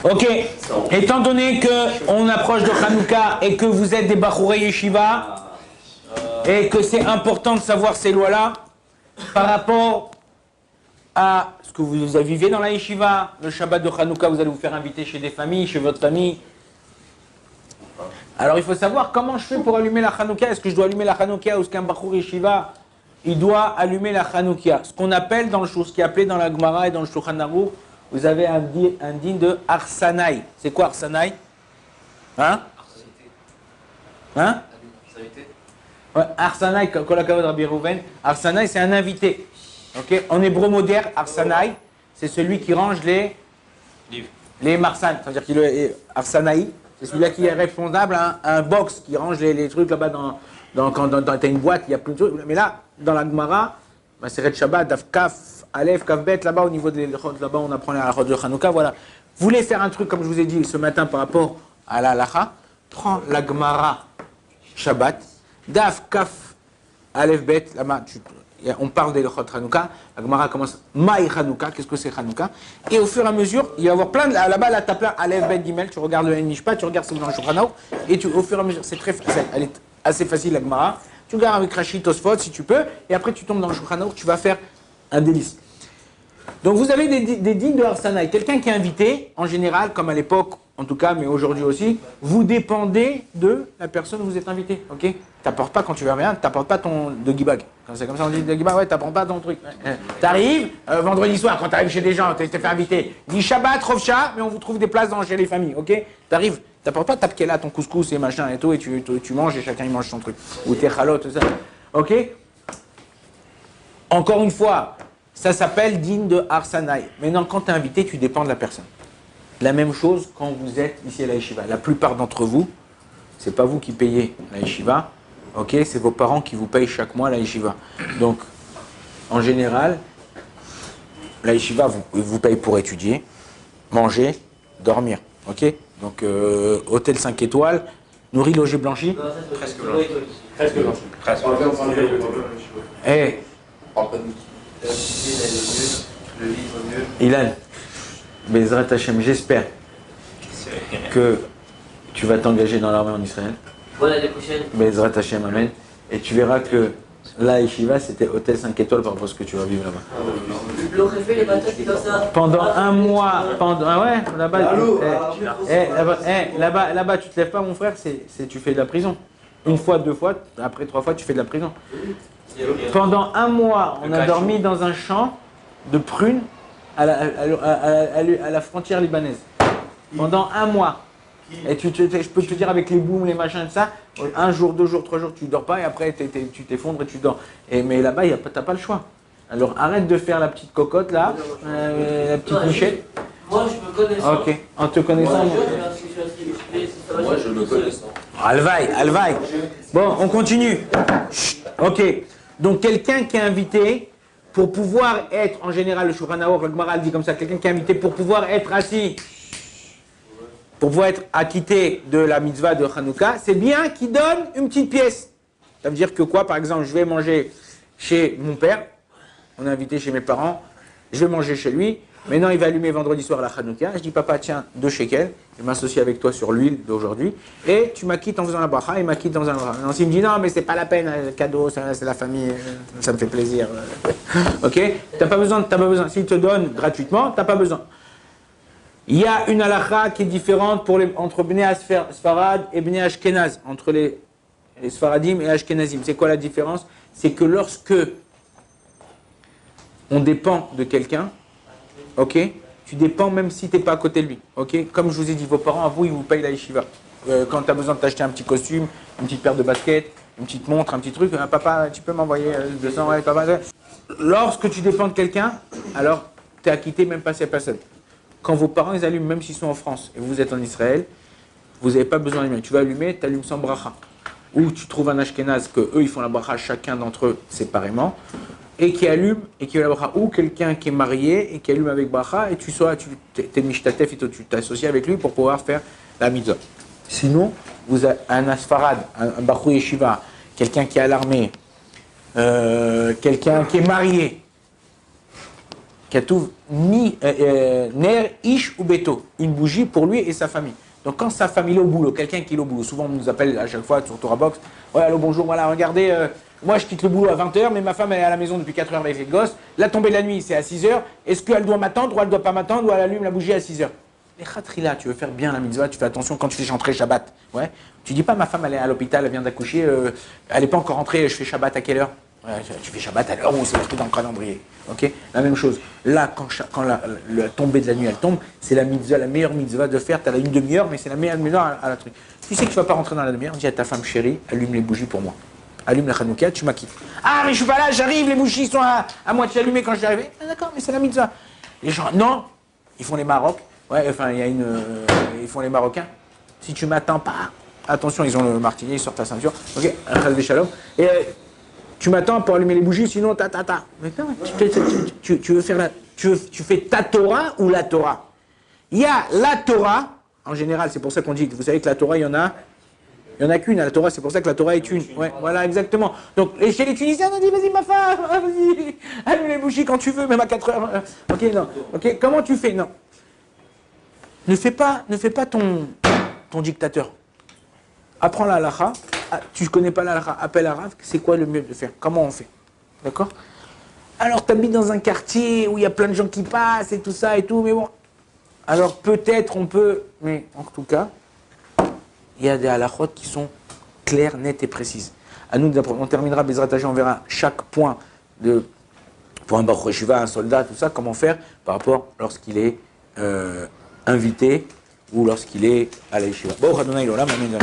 Ok, étant donné qu'on approche de Hanouka et que vous êtes des Bachourei Yeshiva et que c'est important de savoir ces lois-là par rapport à ce que vous vivez dans la Yeshiva, le Shabbat de Hanouka, vous allez vous faire inviter chez des familles, chez votre famille. Alors il faut savoir comment je fais pour allumer la Hanouka. Est-ce que je dois allumer la Hanouka ou est-ce qu'un Bachour Yeshiva il doit allumer la Hanouka? Ce qu'on appelle dans le ce qui est appelé dans la Gemara et dans le Shulchan Aruch, vous avez un din de Arsanaï. C'est quoi Arsanaï? Hein? Hein? Ouais, Arsanaï, Kolakavod Rabbi Rouven. Arsanaï, c'est un invité. Okay? En hébreu moderne, Arsanaï, c'est celui qui range les marsanes. C'est-à-dire qu'il est Arsanaï, c'est celui-là qui est responsable à un box qui range les trucs là-bas quand tu as une boîte, il y a plein de trucs. Mais là, dans la Gemara, c'est Red Shabbat, Daf Kaf, Aleph, Kaf Bet, là-bas au niveau des là-bas on apprend la halachot de Hanouka, voilà. Vous voulez faire un truc comme je vous ai dit ce matin par rapport à la halacha, prends la Gemara Shabbat, Daf Kaf, Aleph Bet, là-bas on parle des halachot Hanouka, la Gemara commence Maï Hanouka, qu'est-ce que c'est Hanouka? Et au fur et à mesure, il va y avoir plein de là-bas là t'as plein Aleph Bet Gimel, tu regardes le Mishpat, tu regardes ce dans le Shulchan Aruch et au fur et à mesure, c'est très facile, elle est assez facile la Gemara. Tu regardes avec Rashi, Tosfot si tu peux, et après tu tombes dans le Shulchan Aruch, tu vas faire un délice. Donc vous avez des dînes de Arsanaï. Quelqu'un qui est invité, en général, comme à l'époque, en tout cas, mais aujourd'hui aussi, vous dépendez de la personne où vous êtes invité. Ok? T'apportes pas quand tu vas rien, t'apportes pas ton de gibag. C'est comme ça on dit de gibag, ouais, t'apportes pas ton truc. T'arrives, vendredi soir, quand t'arrives chez des gens, t'es fait inviter, dis Shabbat, Rovcha, mais on vous trouve des places chez les familles. Ok? T'arrives, t'apportes pas ta pkela, ton couscous et machin et tout, et tu manges et chacun il mange son truc. Ou tes chalots, tout ça. Ok? Encore une fois, ça s'appelle dîne de Arsanaï. Maintenant, quand tu es invité, tu dépends de la personne. La même chose quand vous êtes ici à la Yeshiva. La plupart d'entre vous, c'est pas vous qui payez la Yeshiva, ok? C'est vos parents qui vous payent chaque mois la Yeshiva. Donc, en général, la Yeshiva vous paye pour étudier, manger, dormir, ok? Donc, hôtel 5 étoiles, nourri, logé, blanchi. Presque blanchi. Presque blanchi. Presque. Eh. Ilan, Bezrat Hashem, j'espère que tu vas t'engager dans l'armée en Israël. Voilà, l'année prochaine. Bezrat Hashem, amen. Et tu verras que la Yeshiva, c'était hôtel 5 étoiles par rapport à ce que tu vas vivre là-bas. Les patates, c'est comme ça. Pendant un mois, ah ouais, là-bas, là-bas, tu te lèves pas, mon frère, tu fais de la prison. Une fois, 2 fois, après 3 fois, tu fais de la prison. Pendant un mois, on a dormi dans un champ de prunes à la frontière libanaise. Pendant un mois. Et je peux te dire avec les booms, les machins, ça, 1 jour, 2 jours, 3 jours, tu dors pas et après tu t'effondres et tu dors. Mais là-bas, t'as pas le choix. Alors arrête de faire la petite cocotte là, la petite michette. Moi, je me connais ça. Ok, en te connaissant. Moi, je me connais ça. Alvaï. Bon, on continue. Chut. Ok. Donc quelqu'un qui est invité pour pouvoir être, en général, le Shulchan Aruch, le Gemara dit comme ça, quelqu'un qui est invité pour pouvoir être assis, pour pouvoir être acquitté de la mitzvah de Hanouka, c'est bien qu'il donne une petite pièce. Ça veut dire que quoi? Par exemple, je vais manger chez mon père, on est invité chez mes parents, je vais manger chez lui, maintenant il va allumer vendredi soir la Hanouka, je dis papa tiens, 2 shekels, je m'associe avec toi sur l'huile d'aujourd'hui, et tu m'acquittes en faisant la bracha, il m'acquitte dans un bracha. Non, s'il me dit non mais c'est pas la peine, le cadeau, c'est la famille, ça me fait plaisir. Ok? T'as pas besoin, s'il te donne gratuitement, t'as pas besoin. Il y a une halakha qui est différente entre Bnei Sfarad et Bnei Ashkenaz, entre les Sfaradim et Ashkenazim. C'est quoi la différence? C'est que lorsque on dépend de quelqu'un, ok, tu dépends même si tu n'es pas à côté de lui. Ok, comme je vous ai dit, vos parents, à vous, ils vous payent la yeshiva. Quand tu as besoin de t'acheter un petit costume, une petite paire de baskets, une petite montre, un petit truc, papa, tu peux m'envoyer 200, ouais, papa. Lorsque tu dépends de quelqu'un, alors tu es acquitté même pas ces personnes. Quand vos parents, ils allument, même s'ils sont en France et vous êtes en Israël, vous n'avez pas besoin d'allumer. Tu vas allumer, tu allumes sans bracha. Ou tu trouves un ashkenaz que eux, ils font la bracha chacun d'entre eux séparément. Et qui allume, et qui a la bracha, ou quelqu'un qui est marié et qui allume avec bracha, et tu es mishtatef, et tu t'associes avec lui pour pouvoir faire la mitzvah. Sinon, vous avez un asfarad, un bachou yeshiva, quelqu'un qui est à l'armée, quelqu'un qui est marié, Katouf ni ner, ish ou beto. Une bougie pour lui et sa famille. Donc quand sa famille est au boulot, quelqu'un qui est au boulot, souvent on nous appelle à chaque fois sur Torah Box, ouais allô bonjour, voilà regardez, moi je quitte le boulot à 20h, mais ma femme elle est à la maison depuis 4h avec les gosses, la tombée de la nuit c'est à 6h, est-ce qu'elle doit m'attendre ou elle ne doit pas m'attendre ou elle allume la bougie à 6h? Les khatrila, tu veux faire bien la mitzvah, tu fais attention quand tu fais rentrer Shabbat. Ouais. Tu dis pas ma femme elle est à l'hôpital, elle vient d'accoucher, elle n'est pas encore rentrée, je fais Shabbat à quelle heure? Ouais, tu fais Shabbat à l'heure où c'est marqué dans le calendrier. Okay, la même chose. Là, quand la tombée de la nuit elle tombe, c'est la mitzvah, la meilleure mitzvah de faire. Tu as une demi-heure, mais c'est la meilleure mitzvah à la truc. Tu sais que tu ne vas pas rentrer dans la demi-heure, dis à ta femme chérie, allume les bougies pour moi. Allume la Hanouka, tu m'acquittes. Ah, mais je suis pas là, j'arrive, les bougies sont à moitié allumées quand je suis arrivé. Ah, d'accord, mais c'est la mitzvah. Les gens, non, ils font les Maroc. Ouais, enfin, il y a ils font les Marocains. Si tu m'attends pas, attention, ils ont le martinier, ils sortent la ceinture. Ok, un des shalom. Et tu m'attends pour allumer les bougies, sinon ta. Mais non, tu veux faire tu fais ta Torah ou la Torah? Il y a la Torah, en général, c'est pour ça qu'on dit que vous savez que la Torah, il y en a qu'une, la Torah, c'est pour ça que la Torah est une. Ouais, voilà, exactement. Donc, et chez les Tunisiens, on a dit, vas-y, ma femme, vas-y, allume les bougies quand tu veux, même à 4 heures. Ok, non. Ok, comment tu fais? Non. Ne fais pas ton dictateur. Apprends la halakha. Tu ne connais pas la halakha, appelle un rav, c'est quoi le mieux de faire? Comment on fait? D'accord? Alors, tu habites dans un quartier où il y a plein de gens qui passent et tout ça et tout, mais bon. Alors, peut-être on peut, mais en tout cas, il y a des halakhot qui sont claires, nettes et précises. À nous, on terminera, Bezrat Hashem, on verra chaque point pour un Baruch Yeshiva, un soldat, tout ça, comment faire par rapport lorsqu'il est invité ou lorsqu'il est à la Yeshiva. Bon, Adonai Olam, Amen.